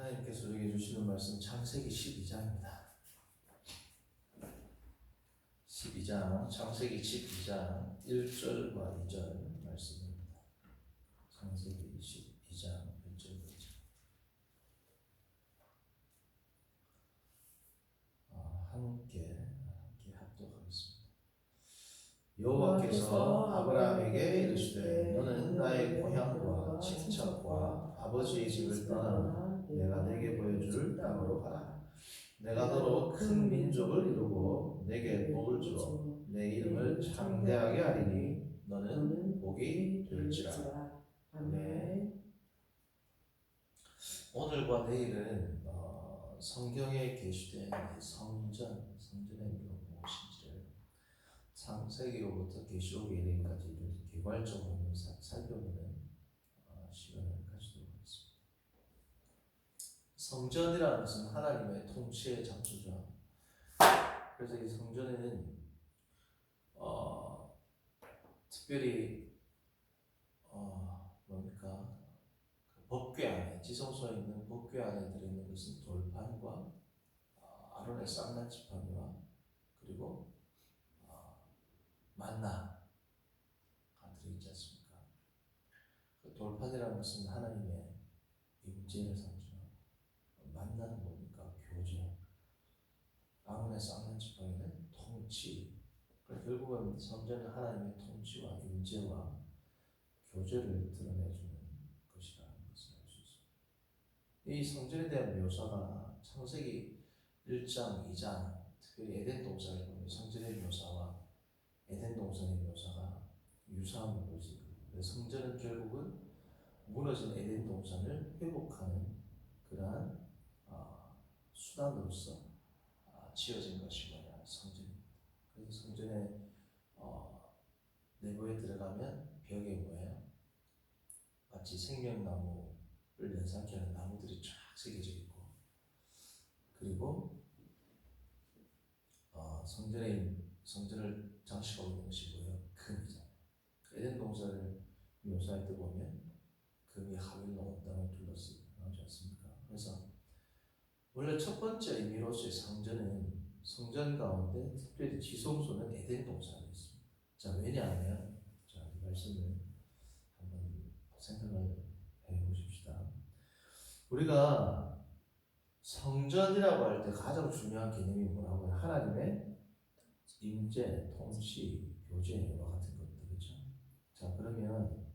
하나님께서 우리에게 주시는 말씀 창세기 12장입니다. 12장, 창세기 12장 1절과 2절 말씀입니다. 창세기 12장 1절과 2절. 함께 합독하겠습니다. 여호와께서 아브라함에게 이르시되 너는 나의 고향과 친척과 아버지의 집을 떠나 내가 내게 보여줄 땅으로 가라. 내가 너로 큰 민족을 이루고 내게 복을 주어 내 이름을 창대하게 하리니 너는 복이 될지라. 아멘. 오늘과 내일은 성경에 게시된 성전의 무엇인지를 창세기로부터 계시록에 이르기까지를 개괄적으로 살펴보는 시간을 가지도록 하겠습니다. 성전이라는 것은 하나님의 통치의 장소죠. 그래서 이 성전에는 특별히 법궤 안에, 지성소에 있는 법궤 안에 들어있는 것은 돌판과 아론의 쌍난 지팡이와 그리고 만나가 들어있지 않습니까? 그 돌판이라는 것은 하나님의 임재를 상징하고, 만나는 뭡니까? 교제. 아론의 쌍난 지팡이는 통치. 결국은 성전은 하나님의 통치와 임재와 교제를 드러내주는 것이라는 것을 알 수 있습니다. 이 성전에 대한 묘사가 창세기 1장, 2장, 특별히 에덴 동산을 보면 성전의 묘사와 에덴 동산의 묘사가 유사한 것입니다. 성전은 결국은 무너진 에덴 동산을 회복하는 그러한 수단으로서 지어진 것이 뭐냐? 성전입니다. 그래서 성전의 내부에 들어가면 벽에 뭐예요? 마치 생명나무를 연상케 하는 나무들이 쫙 새겨져 있고, 그리고 성전을 장식하고 있는 것이 뭐예요? 금이잖아요. 에덴 동산을 묘사할 때 보면 금이 하늘로 온 땅을 둘러싸고 나오지 않습니까? 그래서 원래 첫 번째 의미로서의 성전은 성전 가운데 특별히 지성소는 에덴 동산에 있습니다. 자, 왜냐하면 이 말씀을 한번 생각을 해보십시다. 우리가 성전이라고 할 때 가장 중요한 개념이 뭐라고요? 하나님의 임재, 통치, 교제와 같은 것들, 그렇죠? 자, 그러면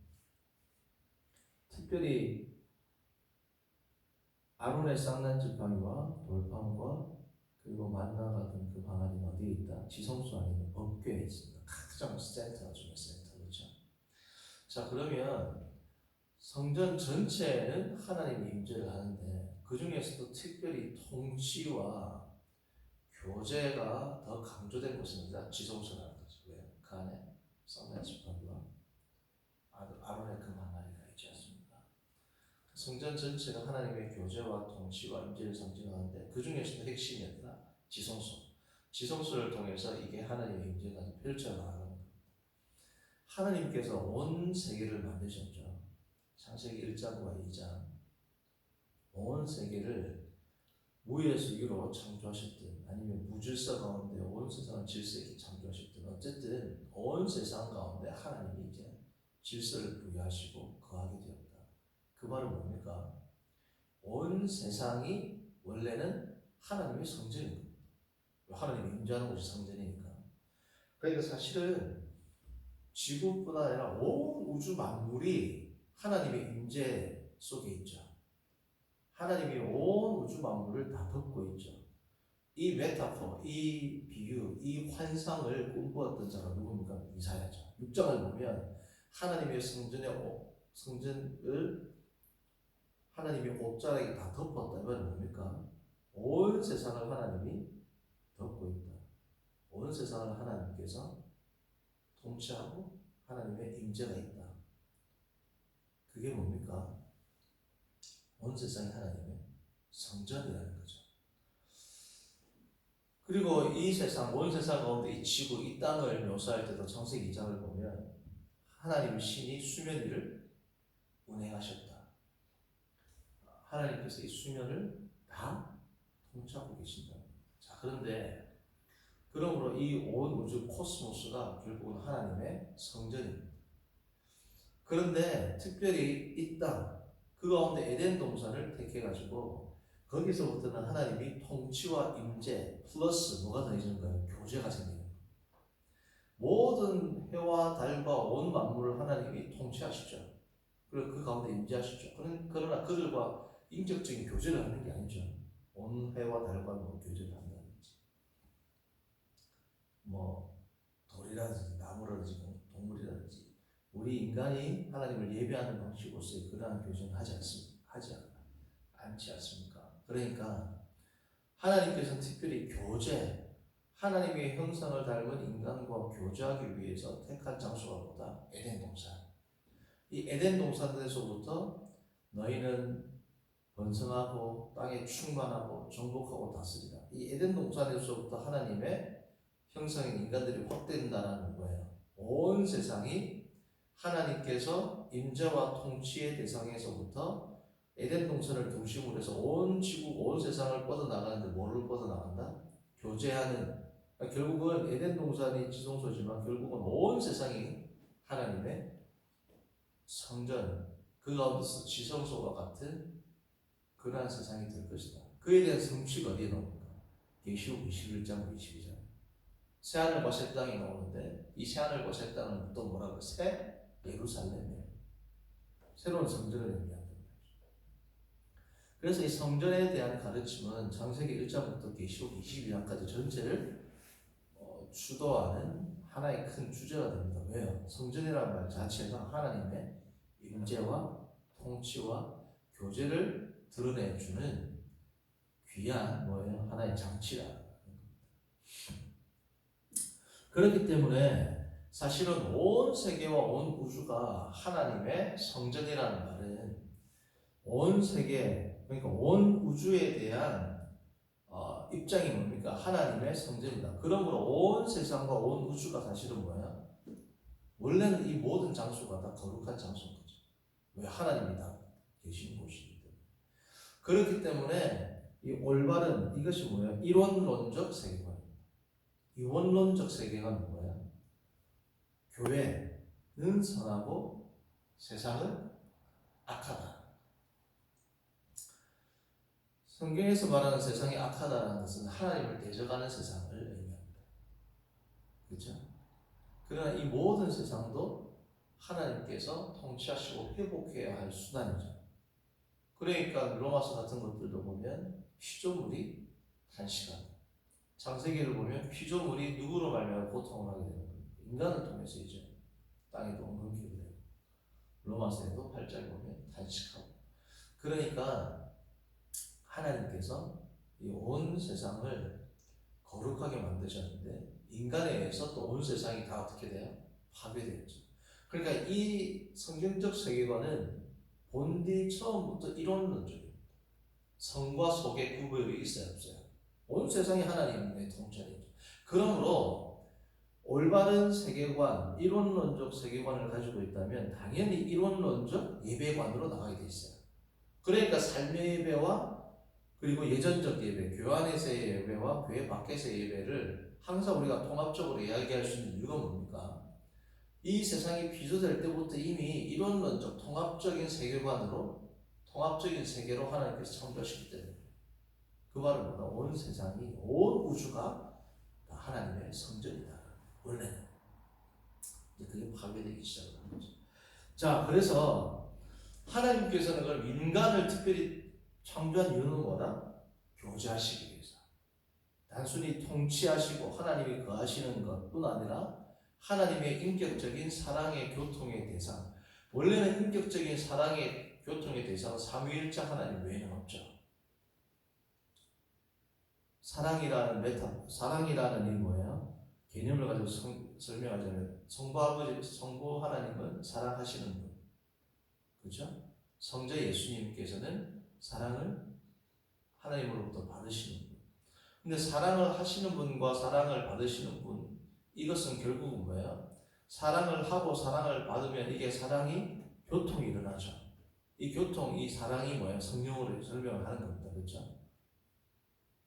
특별히 아론의 쌍난 지팡이와 돌판과 그리고 만나 같은 그 방안이 어디에 있다? 지성소 안에 있는 법궤에 있습니다. 가장 센터 중에 센터, 그렇죠? 자, 그러면 성전 전체는 하나님이 임재를 하는데 그 중에서도 특별히 통치와 교제가 더 강조된 곳은 지성소라는 거죠. 왜요? 그 안에 쌍난 지팡이와 아론의 그 망아리가 있지 않습니까? 성전 전체가 하나님의 교제와 통치와 임재를 상징하는데 그 중에서도 핵심이 아니라 지성소. 지성소를 통해서 이게 하나님의 임재가 펼쳐나가는 겁니다. 하나님께서 온 세계를 만드셨죠. 창세기 1장과 2장. 온 세계를 무에서 유로 창조하셨든 아니면 무질서 가운데 온 세상을 질서 있게 창조하셨든 어쨌든 온 세상 가운데 하나님이 이제 질서를 부여하시고 거하게 되었다. 그 말은 뭡니까? 온 세상이 원래는 하나님의 성전입니다. 하나님이 임재하는 곳이 성전이니까. 그러니까 사실은 지구뿐 아니라 온 우주 만물이 하나님의 임재 속에 있죠. 하나님이 온 우주 만물을 다 덮고 있죠. 이 메타포, 이 비유, 이 환상을 꿈꾸었던 자가 누굽니까? 이사야죠. 6장을 보면 하나님의 성전을 하나님이 옷자락이 다 덮었다. 이 말은 뭡니까? 온 세상을 하나님이 덮고 있다. 온 세상을 하나님께서 통치하고 하나님의 임재가 있다. 그게 뭡니까? 온 세상이 하나님의 성전이라는 거죠. 그리고 이 세상, 온 세상 가운데 이 지구, 이 땅을 묘사할 때도 창세기 2장을 보면 하나님 신이 수면 위를 운행하셨다. 하나님께서 이 수면을 다 통치하고 계신다. 자, 그런데 그러므로 이 온 우주 코스모스가 결국은 하나님의 성전입니다. 그런데 특별히 이 땅, 그 가운데 에덴 동산을 택해가지고 거기서부터는 하나님이 통치와 임재 플러스 뭐가 더해지는 거예요? 교제가 생기는 거예요. 모든 해와 달과 온 만물을 하나님이 통치하시죠. 그리고 그 가운데 임재하시죠. 그러나 그들과 인격적인 교제를 하는 게 아니죠. 온 해와 달과 뭐 교제를 한다든지, 뭐 돌이라든지 나무라든지 동물이라든지 우리 인간이 하나님을 예배하는 방식으로서의 그러한 교제는 하지 않지 않습니까? 그러니까 하나님께서는 특별히 교제, 하나님의 형상을 닮은 인간과 교제하기 위해서 택한 장소가 뭐다? 에덴 동산. 이 에덴 동산에서부터 너희는 번성하고 땅에 충만하고 정복하고 다스리라. 이 에덴 동산에서부터 하나님의 형상인 인간들이 확대된다는 거예요. 온 세상이 하나님께서 임재와 통치의 대상에서부터 에덴 동산을 중심으로 해서 온 지구, 온 세상을 뻗어나가는데 뭐를 뻗어나간다? 교제하는, 그러니까 결국은 에덴 동산이 지성소지만 결국은 온 세상이 하나님의 성전, 그 가운데서 지성소와 같은 그러한 세상이 될 것이다. 그에 대한 성취가 어디에 나옵니까? 계시록 21장 22장. 새하늘과 새 땅이 나오는데 이 새하늘과 새 땅은 또 뭐라고? 새 예루살렘이에요. 새로운 성전을 의미한다. 그래서 이 성전에 대한 가르침은 창세기 1장부터 계시록 22장까지 전체를 주도하는 하나의 큰 주제가 됩니다. 왜요? 성전이라는 말 자체가 하나님의 임재와 통치와 교제를 드러내주는 귀한 뭐예요? 하나의 장치라. 그렇기 때문에 사실은 온 세계와 온 우주가 하나님의 성전이라는 말은 온 세계, 그러니까 온 우주에 대한 입장이 뭡니까? 하나님의 성전이다. 그러므로 온 세상과 온 우주가 사실은 뭐야? 원래는 이 모든 장소가 다 거룩한 장소인 거죠. 왜? 하나님이 다 계신 곳이기 때문에. 그렇기 때문에 이 올바른 이것이 뭐예요? 이론론적 세계관입니다. 이원론적 세계관은 뭐야? 교회는 선하고 세상은 악하다. 성경에서 말하는 세상이 악하다는 것은 하나님을 대적하는 세상을 의미합니다. 그렇죠? 그러나 이 모든 세상도 하나님께서 통치하시고 회복해야 할 수단이죠. 그러니까 로마서 같은 것들도 보면 피조물이 탄식한다. 창세기를 보면 피조물이 누구로 말미암아 고통을 하게 되는 겁니다. 인간을 통해서이죠. 땅에도 엉금기게 되고 로마서에도 8장에 보면 탄식하고. 그러니까 하나님께서 이 온 세상을 거룩하게 만드셨는데 인간에 의해서 또 온 세상이 다 어떻게 돼요? 파괴되었죠. 그러니까 이 성경적 세계관은 본디 처음부터 이론론적입니다. 성과 속의 구별이 있어야 없어요. 온 세상이 하나님의 통찰이죠. 그러므로 올바른 세계관, 이론론적 세계관을 가지고 있다면 당연히 이론론적 예배관으로 나가게 돼 있어요. 그러니까 삶의 예배와 그리고 예전적 예배, 교회 안에서의 예배와 교회 밖에서의 예배를 항상 우리가 통합적으로 이야기할 수 있는 이유가 뭡니까? 이 세상이 비조될 때부터 이미 이론론적 통합적인 세계관으로 통합적인 세계로 하나님께서 창조하셨기 때문에 그 말은 뭐다? 온 세상이, 온 우주가 다 하나님의 성전이다. 원래는. 그게 파괴되기 시작하는 거죠. 자, 그래서 하나님께서는 그걸 인간을 특별히 창조한 이유는 뭐다? 교제하시기 위해서. 단순히 통치하시고 하나님이 거하시는 것뿐 아니라 하나님의 인격적인 사랑의 교통의 대상. 원래는 인격적인 사랑의 교통의 대상은 삼위일체 하나님 외에는 없죠. 사랑이라는 이 뭐예요? 개념을 가지고 설명하자면 성부 아버지, 성부 하나님은 사랑하시는 분. 그렇죠? 성자 예수님께서는 사랑을 하나님으로부터 받으시는 분. 근데 사랑을 하시는 분과 사랑을 받으시는 분, 이것은 결국은 뭐예요? 사랑을 하고 사랑을 받으면 이게 사랑이 교통이 일어나죠. 이 교통, 이 사랑이 뭐야? 성령으로 설명을 하는 겁니다. 그렇죠?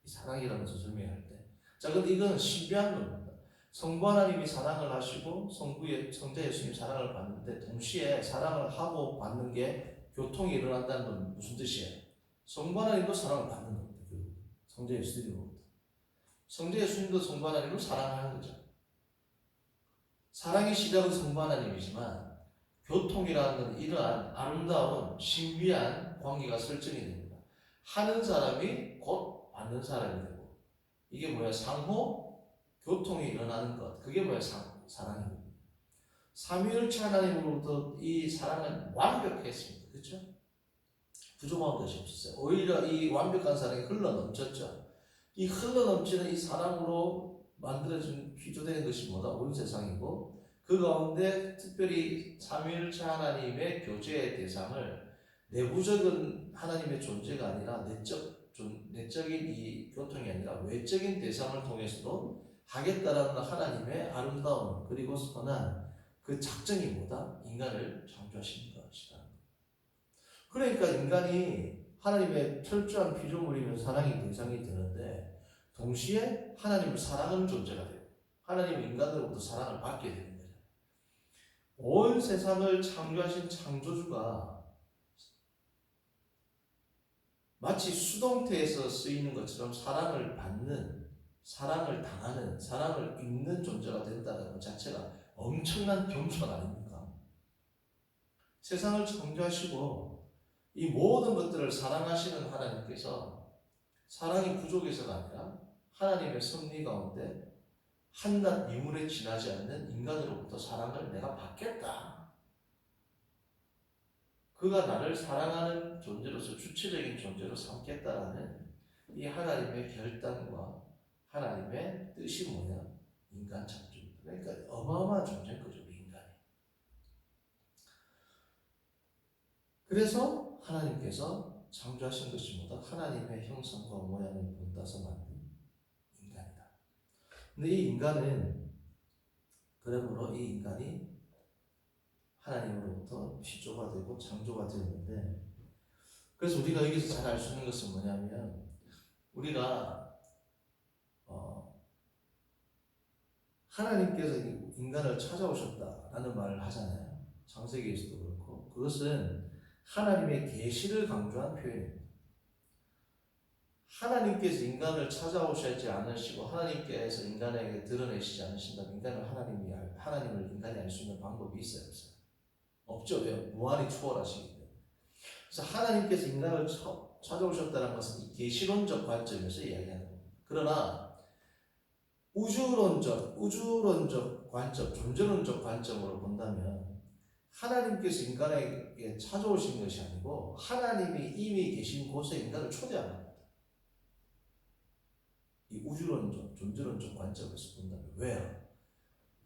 이 사랑이라면서 설명할 때. 자, 근데 이건 신비한 겁니다. 성부 하나님이 사랑을 하시고 성자 예수님 사랑을 받는데 동시에 사랑을 하고 받는 게 교통이 일어난다는 건 무슨 뜻이에요? 성부 하나님도 사랑을 받는 겁니다. 성자 예수님으로부터. 성자 예수님도 성부 하나님을 사랑하는 거죠. 사랑의 시작은 성부 하나님이지만 교통이라는 건 이러한 아름다운 신비한 관계가 설정이 됩니다. 하는 사람이 곧 받는 사람이 되고 이게 뭐야? 상호 교통이 일어나는 것. 그게 뭐야? 사랑입니다. 삼위일체 하나님으로부터 이 사랑은 완벽했습니다. 그렇죠? 부족한 것이 없었어요. 오히려 이 완벽한 사랑이 흘러넘쳤죠. 이 흘러넘치는 이 사랑으로 만들어진 피조된 것이 뭐다? 온 세상이고 그 가운데 특별히 삼위일체 하나님의 교제의 대상을 내부적인 하나님의 존재가 아니라 내적인 이 교통이 아니라 외적인 대상을 통해서도 하겠다라는 하나님의 아름다운 그리고 선한 그 작정이 뭐다? 인간을 창조하신 것이다. 그러니까 인간이 하나님의 철저한 피조물이면 사랑의 대상이 되는데 동시에 하나님을 사랑하는 존재가 되고 하나님은 인간으로부터 사랑을 받게 되는 거죠. 온 세상을 창조하신 창조주가 마치 수동태에서 쓰이는 것처럼 사랑을 받는, 사랑을 당하는, 사랑을 입는 존재가 된다는 것 자체가 엄청난 겸손 아닙니까? 세상을 창조하시고 이 모든 것들을 사랑하시는 하나님께서 사랑이 부족해서가 아니라 하나님의 섭리 가운데 한낱 미물에 지나지 않는 인간으로부터 사랑을 내가 받겠다. 그가 나를 사랑하는 존재로서 주체적인 존재로 삼겠다라는 이 하나님의 결단과 하나님의 뜻이 뭐냐? 인간 창조입니다. 그러니까 어마어마한 존재인 거죠, 인간이. 그래서 하나님께서 창조하신 것이 뭐다? 하나님의 형상과 모양을 본따서 만든 인간이다. 근데 이 인간은 그러므로 이 인간이 하나님으로부터 피조가 되고 창조가 되었는데 그래서 우리가 여기서 잘 알 수 있는 것은 뭐냐면 우리가 하나님께서 인간을 찾아오셨다라는 말을 하잖아요. 창세기에서도 그렇고 그것은 하나님의 계시를 강조한 표현입니다. 하나님께서 인간을 찾아오시지 않으시고 하나님께서 인간에게 드러내시지 않으신다면 인간은 하나님을 인간이 알 수 있는 방법이 있어요, 없어요? 없죠. 왜요? 무한히 초월하시기 때문에. 그래서 하나님께서 인간을 찾아오셨다는 것은 계시론적 관점에서 이야기하는 겁니다. 그러나 우주론적 관점, 존재론적 관점으로 본다면 하나님께서 인간에게 찾아오신 것이 아니고 하나님이 이미 계신 곳에 인간을 초대한 겁니다. 이 우주론적, 존재론적 관점에서 본다면 왜요?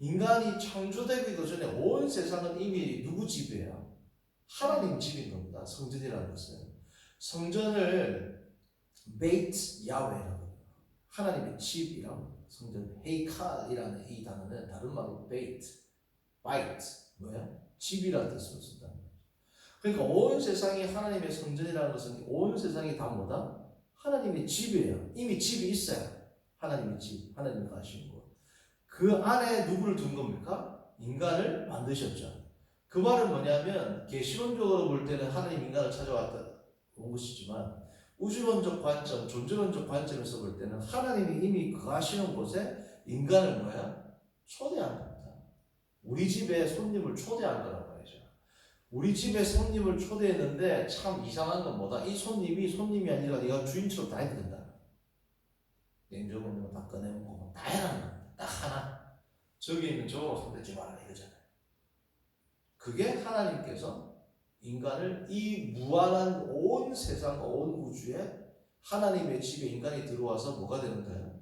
인간이 창조되기도 전에 온 세상은 이미 누구 집이에요? 하나님 집인 겁니다. 성전이라는 것은 성전을 베이트 야훼라고 해요. 하나님의 집이라고 성전 헤이칼이라는 이 단어는 다른 말로 베이트, 바이트 뭐야? 집이라는 뜻으로 쓴다는 거죠. 그러니까 온 세상이 하나님의 성전이라는 것은 온 세상이 다 뭐다? 하나님의 집이에요. 이미 집이 있어요. 하나님의 집, 하나님이 가신 곳. 그 안에 누구를 둔 겁니까? 인간을 만드셨죠. 그 말은 뭐냐면 계시론적으로 볼 때는 하나님 인간을 찾아왔다 온 것이지만 우주론적 관점, 존재론적 관점에서 볼 때는 하나님이 이미 거하시는 곳에 인간을 뭐야? 초대한 겁니다. 우리 집에 손님을 초대한 거란 말이죠. 우리 집에 손님을 초대했는데 참 이상한 건 뭐다? 이 손님이 아니라 네가 주인처럼 다 해야 된다. 냉장고 있는 거 다 꺼내먹고 다 해라는 겁니다. 딱 하나. 저기 있는 저거 손대지 말라 이거잖아요. 그게 하나님께서 인간을 이 무한한 온 세상, 온 우주에 하나님의 집에 인간이 들어와서 뭐가 되는 거예요?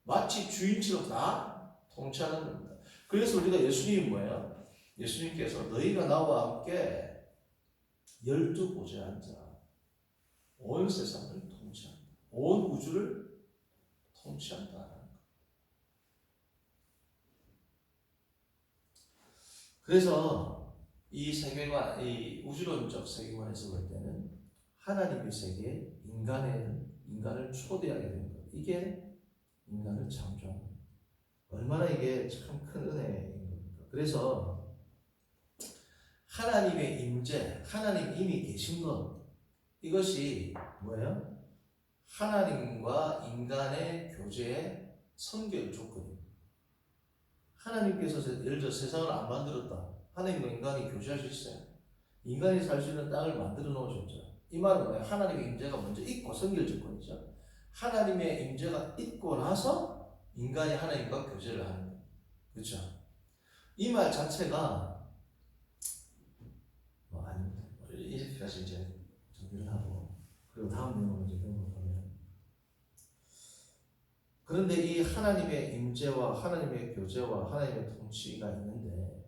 마치 주인처럼 다 통치하는 겁니다. 그래서 우리가 예수님이 뭐예요? 예수님께서 너희가 나와 함께 12보좌에 앉아 온 세상을 통치한다. 온 우주를 통치한다. 그래서 이 세계관, 이 우주론적 세계관에서 볼 때는 하나님의 세계에 인간을 초대하게 된 것. 이게 인간을 창조한 것. 얼마나 이게 참 큰 은혜인 겁니까? 그래서 하나님의 임재, 하나님 이미 계신 것, 이것이 뭐예요? 하나님과 인간의 교제의 선결 조건입니다. 하나님께서 예를 들어 세상을 안 만들었다. 하나님과 인간이 교제할 수 있어요. 인간이 살 수 있는 땅을 만들어 놓으셨죠. 이 말은 뭐예요? 하나님의 임재가 먼저 있고 선결 조건이죠. 하나님의 임재가 있고 나서 인간이 하나님과 교제를 하는 거예요. 그렇죠? 이 말 자체가 아닙니다. 이렇게까지 이제 정리를 하고 그리고 다음 내용을 이제 배워보면, 그런데 이 하나님의 임재와 하나님의 교제와 하나님의 통치가 있는데,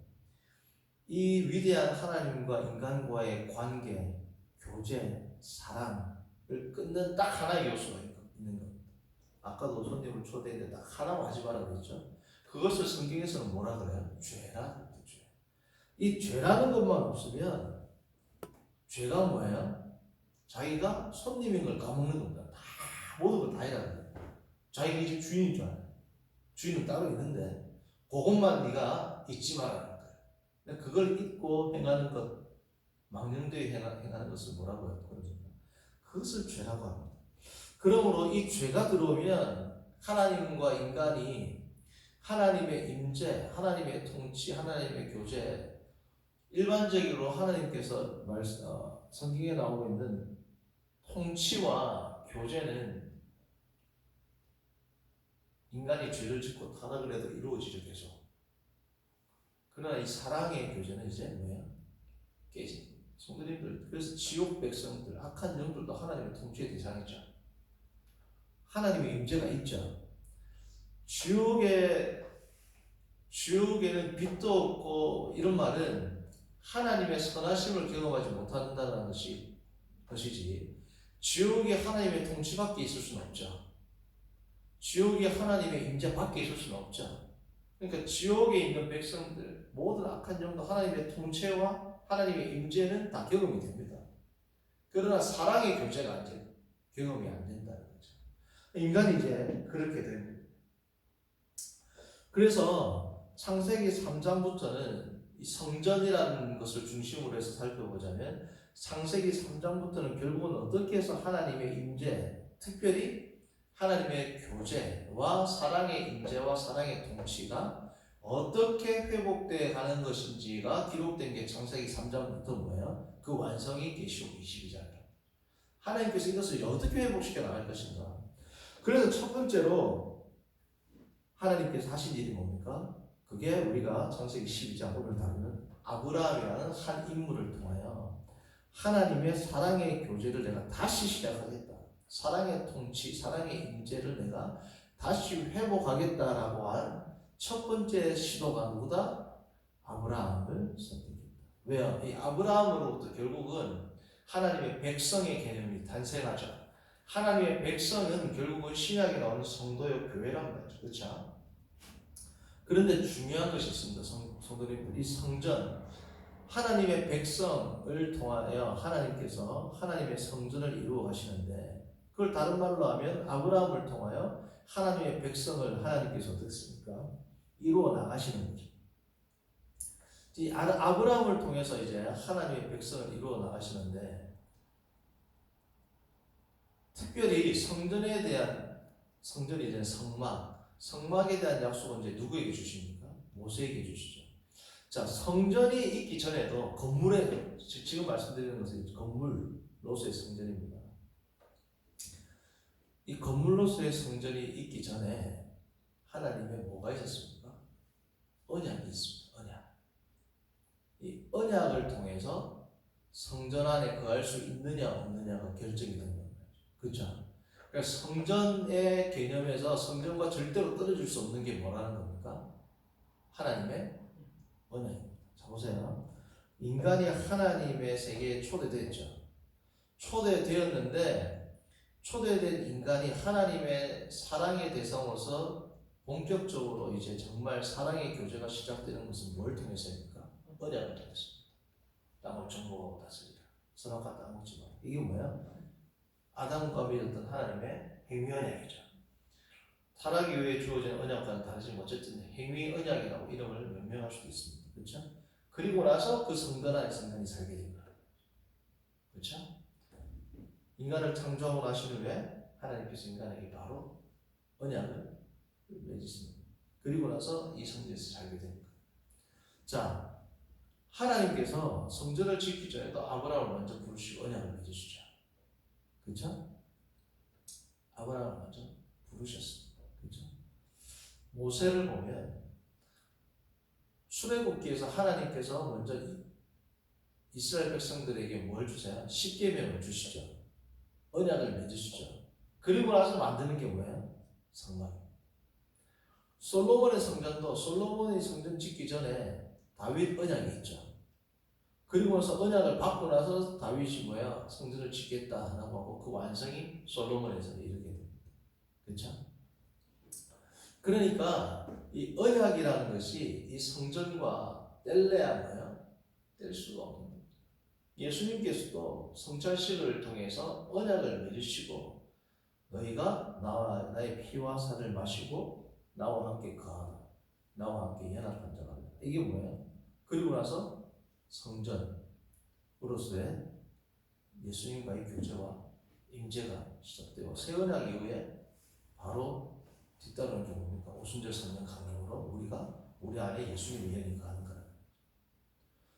이 위대한 하나님과 인간과의 관계, 교제, 사랑을 끊는 딱 하나의 요소가 있는 겁니다. 아까도 손님을 초대했는데 딱 하나만 하지 말라고 그랬죠. 그것을 성경에서는 뭐라 그래요? 죄라는 거죠. 죄. 이 죄라는 것만 없으면, 죄가 뭐예요? 자기가 손님인 걸 까먹는 겁니다. 다 모든 걸 다 해라는 거예요. 자기가 이 집 주인인 줄 알아요. 주인은 따로 있는데 그것만 네가 잊지 말라는 거예요. 그걸 잊고 행하는 것, 망령되이 행하는 것을 뭐라고 해요? 그것을 죄라고 합니다. 그러므로 이 죄가 들어오면 하나님과 인간이 하나님의 임재, 하나님의 통치, 하나님의 교제, 일반적으로 하나님께서 성경에 나오고 있는 통치와 교제는 인간이 죄를 짓고 타락을 해도 이루어지죠, 계속. 그러나 이 사랑의 교제는 이제 뭐예요? 깨진 성도님들, 그래서 지옥 백성들, 악한 영들도 하나님의 통치의 대상이죠. 하나님의 임재가 있죠. 지옥에는 빛도 없고, 이런 말은 하나님의 선하심을 경험하지 못한다는 것이지, 지옥에 하나님의 통치밖에 있을 수는 없죠. 지옥에 하나님의 임재 밖에 있을 수는 없죠. 그러니까 지옥에 있는 백성들, 모든 악한 영도 하나님의 통치와 하나님의 임재는 다 경험이 됩니다. 그러나 사랑의 교제가 이제 경험이 안 된다는 거죠. 인간이 이제 그렇게 됩니다. 그래서 창세기 3장부터는 이 성전이라는 것을 중심으로 해서 살펴보자면, 창세기 3장부터는 결국은 어떻게 해서 하나님의 임재, 특별히 하나님의 교제와 사랑의 임재와 사랑의 통치가 어떻게 회복되어 가는 것인지가 기록된 게 창세기 3장부터 뭐예요? 그 완성이 계시록 22장이에요. 하나님께서 이것을 어떻게 회복시켜 나갈 것인가. 그래서 첫 번째로 하나님께서 하신 일이 뭡니까? 그게 우리가 창세기 12장 오늘 다루는 아브라함이라는 한 인물을 통하여 하나님의 사랑의 교제를 내가 다시 시작하겠다. 사랑의 통치, 사랑의 임재를 내가 다시 회복하겠다라고 한 첫 번째 시도가 누구다? 아브라함을 선택했다. 왜요? 이 아브라함으로부터 결국은 하나님의 백성의 개념이 탄생하죠. 하나님의 백성은 결국은 신약에 나오는 성도의 교회란 말이죠. 그렇죠? 그런데 중요한 것이 있습니다. 성도님들, 이 성전, 하나님의 백성을 통하여 하나님께서 하나님의 성전을 이루어 가시는데, 그걸 다른 말로 하면 아브라함을 통하여 하나님의 백성을 하나님께서 어떻습니까? 이루어 나가시는 거죠. 이 아브라함을 통해서 이제 하나님의 백성을 이루어 나가시는데, 특별히 성전에 대한, 성전이 이제 성막에 대한 약속은 이제 누구에게 주십니까? 모세에게 주시죠. 자, 성전이 있기 전에도 건물에, 지금 말씀드리는 것은 건물로서의 성전입니다. 이 건물로서의 성전이 있기 전에 하나님의 뭐가 있었습니까? 언약이 있습니다. 언약. 이 언약을 통해서 성전 안에 거할 수 있느냐 없느냐가 결정이 되는 거죠. 그렇죠? 그러니까 성전의 개념에서 성전과 절대로 떨어질 수 없는 게 뭐라는 겁니까? 하나님의 언약입니다. 자, 보세요. 인간이 하나님의 세계에 초대됐죠. 초대되었는데, 초대된 인간이 하나님의 사랑의 대상으로서 본격적으로 이제 정말 사랑의 교제가 시작되는 것은 뭘 통해서입니까? 언약을 통해서. 땅을 정복하고 다스리라. 선악과 땅 먹지 마. 이게 뭐야? 아담과 맺었던 하나님의 행위 언약이죠. 타락 이후에 주어진 언약과는 다르지만 어쨌든 행위 언약이라고 이름을 명명할 수도 있습니다. 그렇죠? 그리고 나서 그 성전 안에서 인간이 살게 된 거예요. 그렇죠? 인간을 창조하고 나신 후에 하나님께서 인간에게 바로 언약을 맺으십니다. 그리고 나서 이 성전에서 살게 된 거예요. 자, 하나님께서 성전을 짓기 전에도 아브라함을 먼저 부르시고 언약을 맺으시죠. 그렇죠? 아브라함을 먼저 부르셨습니다. 그렇죠? 모세를 보면 출애굽기에서 하나님께서 먼저 이스라엘 백성들에게 뭘 주세요? 십계명을 주시죠. 언약을 맺으시죠. 그리고 나서 만드는 게 뭐예요? 성막입니다. 솔로몬의 성전도 솔로몬이 성전 짓기 전에 다윗 언약이 있죠. 그리고 나서 언약을 받고 나서 다윗이 뭐야? 성전을 짓겠다라고 하고 그 완성이 솔로몬에서 이르게 됩니다. 그렇죠? 그러니까 이 언약이라는 것이 이 성전과 뗄래야 뭐야? 뗄 수가 없는 겁니다. 예수님께서도 성찬식을 통해서 언약을 맺으시고 너희가 나와 나의 피와 살을 마시고 나와 함께 거하라. 나와 함께 연합한 자라. 이게 뭐예요? 그리고 나서 성전으로서의 예수님과의 교제와 임재가 시작되고 새 언약 이후에 바로 뒤따르는 게 뭡니까? 오순절 성령 강림으로 우리가 우리 안에 예수님의 영이 거하는 거라.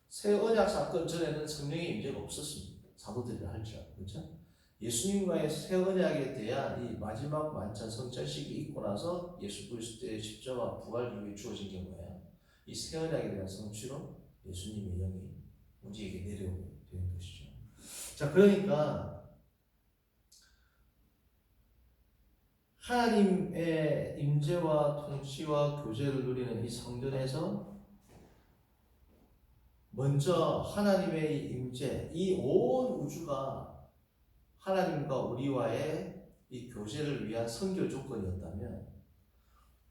새 언약 사건 전에는 성령의 임재가 없었습니다. 사도들이 할지라도 그렇죠? 예수님과의 새 언약에 대한 이 마지막 만찬 성찬식이 있고 나서 예수 그리스도의 십자가 부활 이후에 주어진 게 뭐예요? 이 새 언약에 대한 성취로 예수님의 영이 우리에게 내려오게 되는 것이죠. 자, 그러니까 하나님의 임재와 통치와 교제를 누리는 이 성전에서 먼저 하나님의 임재, 이 온 우주가 하나님과 우리와의 이 교제를 위한 선결 조건이었다면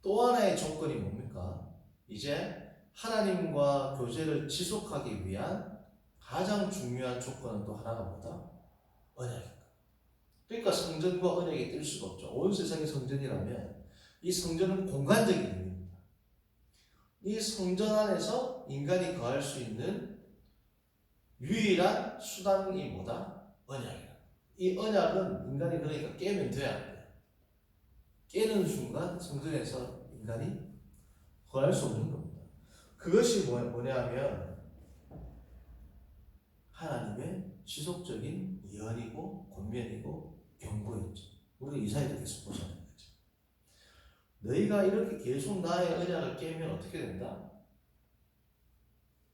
또 하나의 조건이 뭡니까? 이제 하나님과 교제를 지속하기 위한 가장 중요한 조건은 또 하나가 뭐다? 언약입니다. 그러니까 성전과 언약이 뗄 수가 없죠. 온 세상이 성전이라면 이 성전은 공간적인 의미입니다. 이 성전 안에서 인간이 거할 수 있는 유일한 수단이 뭐다? 언약이다. 이 언약은 인간이 그러니까 깨면 돼야 안 돼요. 깨는 순간 성전에서 인간이 거할 수 없는 겁니다. 그것이 뭐냐면 하나님의 지속적인 예언이고 권면이고 경고였죠. 우리 이사야도 계속 보잖아요. 너희가 이렇게 계속 나의 언약을 깨면 어떻게 된다?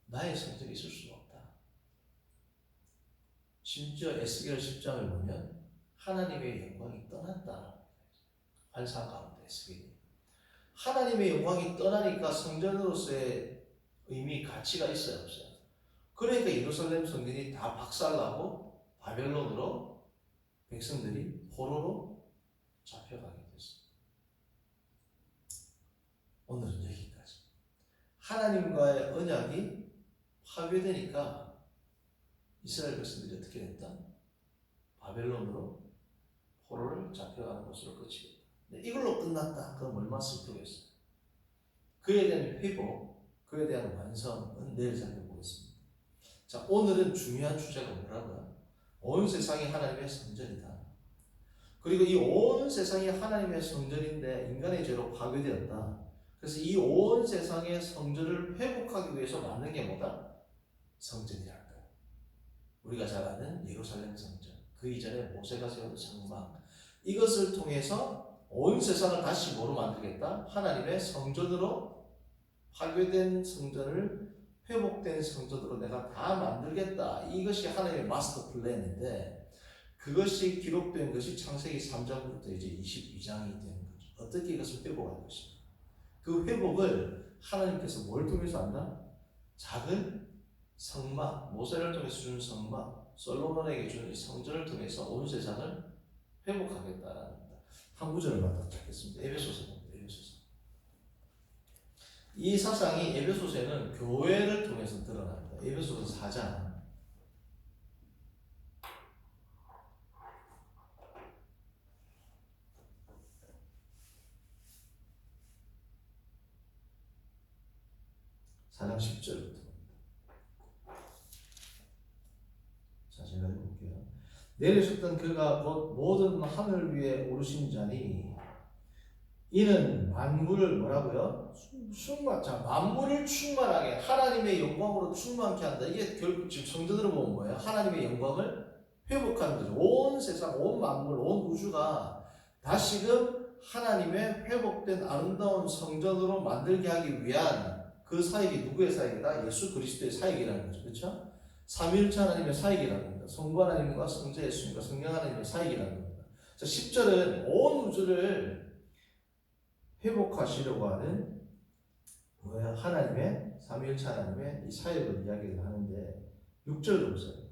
나의 성전이 있을 수가 없다. 심지어 에스겔 10장을 보면 하나님의 영광이 떠났다. 환상 가운데 에스겔이. 하나님의 영광이 떠나니까 성전으로서의 의미, 가치가 있어요, 없어요? 그러니까 예루살렘 성전이 다 박살나고 바벨론으로 백성들이 포로로 잡혀가게 됐어요. 오늘은 여기까지. 하나님과의 언약이 파괴되니까 이스라엘 백성들이 어떻게 됐다? 바벨론으로 포로를 잡혀가는 것으로 끝이겠다. 이걸로 끝났다. 그럼 얼마나 슬프겠어요. 그에 대한 회복, 그에 대한 완성은 내일 살펴보겠습니다. 자, 오늘은 중요한 주제가 뭐라고요? 온 세상이 하나님의 성전이다. 그리고 이 온 세상이 하나님의 성전인데 인간의 죄로 파괴되었다. 그래서 이 온 세상의 성전을 회복하기 위해서 만든 게 뭐다? 성전이라는 거예요. 우리가 잘 아는 예루살렘 성전, 그 이전에 모세가 세운 성막, 이것을 통해서 온 세상을 다시 뭐로 만들겠다? 하나님의 성전으로, 파괴된 성전을 회복된 성전으로 내가 다 만들겠다. 이것이 하나님의 마스터 플랜인데 그것이 기록된 것이 창세기 3장부터 이제 22장이 되는 거죠. 어떻게 이것을 회복할 것인가? 그 회복을 하나님께서 뭘 통해서 한다? 작은 성막, 모세를 통해서 주는 성막, 솔로몬에게 주는 이 성전을 통해서 온 세상을 회복하겠다라는 한 구절을 갖다 찾겠습니다. 에베소서입니다. 에베소서. 이 사상이 에베소서에는 교회를 통해서 드러납니다. 에베소서 4장 4장 10절부터. 자, 제가 읽어볼게요. 내리셨던 그가 곧 모든 하늘 위에 오르신 자니 이는 만물을 뭐라고요? 자, 만물을 충만하게 하나님의 영광으로 충만케 한다. 이게 결국 지금 성전으로 보면 뭐예요? 하나님의 영광을 회복하는 거죠. 온 세상, 온 만물, 온 우주가 다시금 하나님의 회복된 아름다운 성전으로 만들게 하기 위한 그 사역이 누구의 사역이다? 예수 그리스도의 사역이라는 거죠. 그렇죠? 삼위일체 하나님의 사역이라는 겁니다. 성부 하나님과 성자 예수님과 성령 하나님의 사역이라는 겁니다. 자, 10절은 온 우주를 회복하시려고 하는 뭐야? 하나님의 삼위일체 하나님의 이 사역을 이야기를 하는데 6절도 보세요.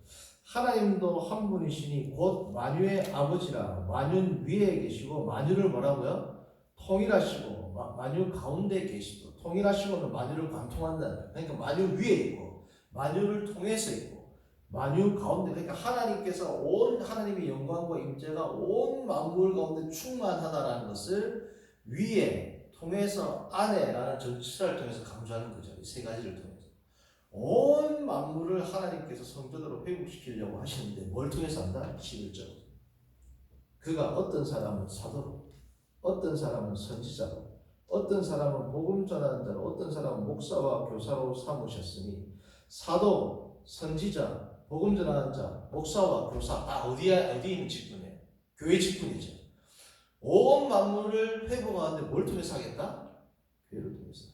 하나님도 한 분이시니 곧 만유의 아버지라 만유 위에 계시고 만유를 뭐라고요? 통일하시고 만유 가운데 계시고 통일하시고는 만유를 관통한다는 거예요. 그러니까 만유 위에 있고 만유를 통해서 있고 만유 가운데 그러니까 하나님께서 온 하나님의 영광과 임재가 온 만물 가운데 충만하다라는 것을 위에 통해서 안에라는 전치사를 통해서 강조하는 거죠. 이 세 가지를 통해서 온 만물을 하나님께서 성전으로 회복시키려고 하시는데 뭘 통해서 한다? 11절. 그가 어떤 사람은 사도로, 어떤 사람은 선지자로, 어떤 사람은 복음 전하는 자로, 어떤 사람은 목사와 교사로 삼으셨으니 사도, 선지자, 복음 전하는 자, 목사와 교사 다 어디 있는 직분이에요? 교회 직분이죠. 온 만물을 회복하는데 뭘 통해서 하겠다? 교회를 통해서.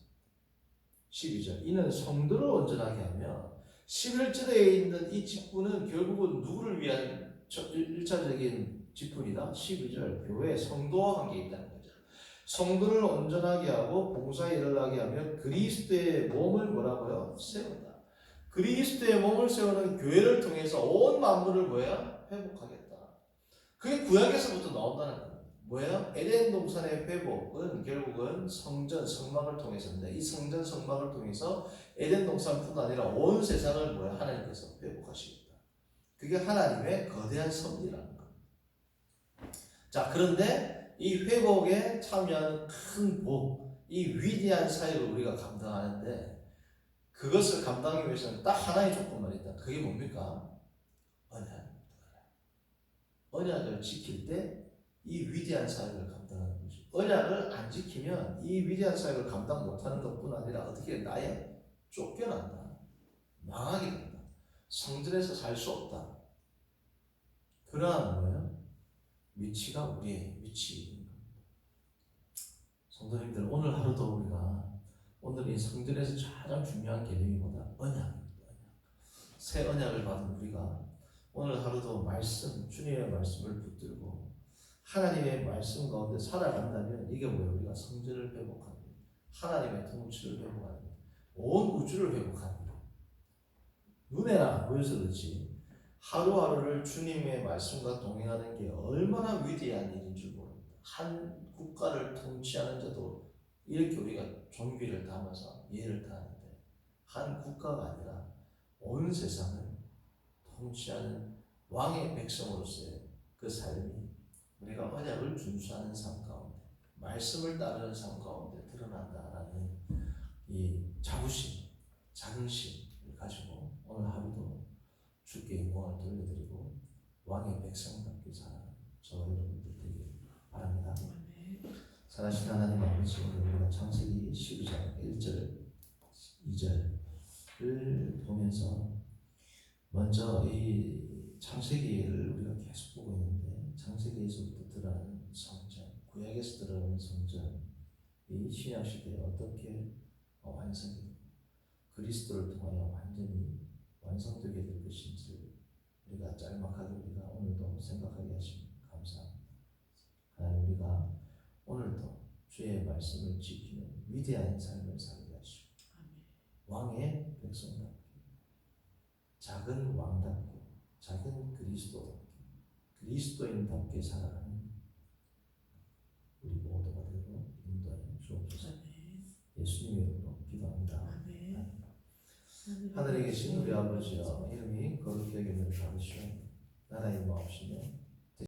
12절. 이는 성도를 온전하게 하며 11절에 있는 이 직분은 결국은 누구를 위한 1차적인 직분이다? 12절. 교회 성도와 관계에 있다는 거죠. 성도를 온전하게 하고 봉사에 일어나게 하며 그리스도의 몸을 뭐라고요? 세운다. 그리스도의 몸을 세우는 교회를 통해서 온 만물을 뭐야? 회복하겠다. 그게 구약에서부터 나온다는 거예요. 뭐예요? 에덴 동산의 회복은 결국은 성전, 성막을 통해서인데 이 성전, 성막을 통해서 에덴 동산뿐 아니라 온 세상을 뭐야? 하나님께서 회복하시겠다. 그게 하나님의 거대한 섭리라는 거예요. 자, 그런데 이 회복에 참여하는 큰 복, 이 위대한 사역을 우리가 감당하는데 그것을 감당하기 위해서는 딱 하나의 조건만 있다. 그게 뭡니까? 언약. 언약을 지킬 때 이 위대한 사역을 감당하는 거죠. 언약을 안 지키면 이 위대한 사역을 감당 못하는 것뿐 아니라 어떻게 나에 쫓겨난다. 망하게 된다. 성전에서 살 수 없다. 그러한 뭐예요? 위치가 우리의 위치입니다. 성도님들 오늘 하루도 우리가 오늘 이 성전에서 가장 중요한 개념이 뭐다? 언약입니다. 새 언약을 받은 우리가 오늘 하루도 말씀, 주님의 말씀을 붙들고 하나님의 말씀 가운데 살아간다면 이게 뭐예요? 우리가 성전을 회복하는 거예요. 하나님의 통치를 회복하는 거예요. 온 우주를 회복하는 거예요. 눈에는 안 보여서 그렇지 하루하루를 주님의 말씀과 동행하는 게 얼마나 위대한 일인 줄 모릅니다. 한 국가를 통치하는 자도 이렇게 우리가 존귀를 담아서 예를 다하는데 한 국가가 아니라 온 세상을 통치하는 왕의 백성으로서의 그 삶이 우리가 언약을 준수하는 삶 가운데 말씀을 따르는 삶 가운데 드러난다라는 이 자부심, 자긍심을 가지고 오늘 하루도 주께 영광을 돌려드리고 왕의 백성답게 살아가는 저와 여러분들 되길 바랍니다. 살아신 하나님 아버지, 오늘 우리가 창세기 12장 1절, 2절을 보면서 먼저 이 창세기를 우리가 계속 보고 있는데 창세기에서부터 드러나는 성전, 구약에서 드러나는 성전, 이 신약 시대에 어떻게 완성이 되고 그리스도를 통하여 완전히 완성되게 될 것인지 우리가 짤막하게 우리가 오늘도 생각하게 하시면 감사합니다. 하나님, 우리가 오늘도 주의 말씀을 지키는 위대한 삶을 살게 하시고 왕의 백성답게 작은 왕답고 작은 그리스도답게 그리스도인답게 살아가는 우리 모두가 되도록 인도하여 주옵소서. 예수님의 이름으로 기도합니다. 하늘에 계신 우리 아버지여, 이름이 거룩히 여김을 받으시오. 나라의 마옵시며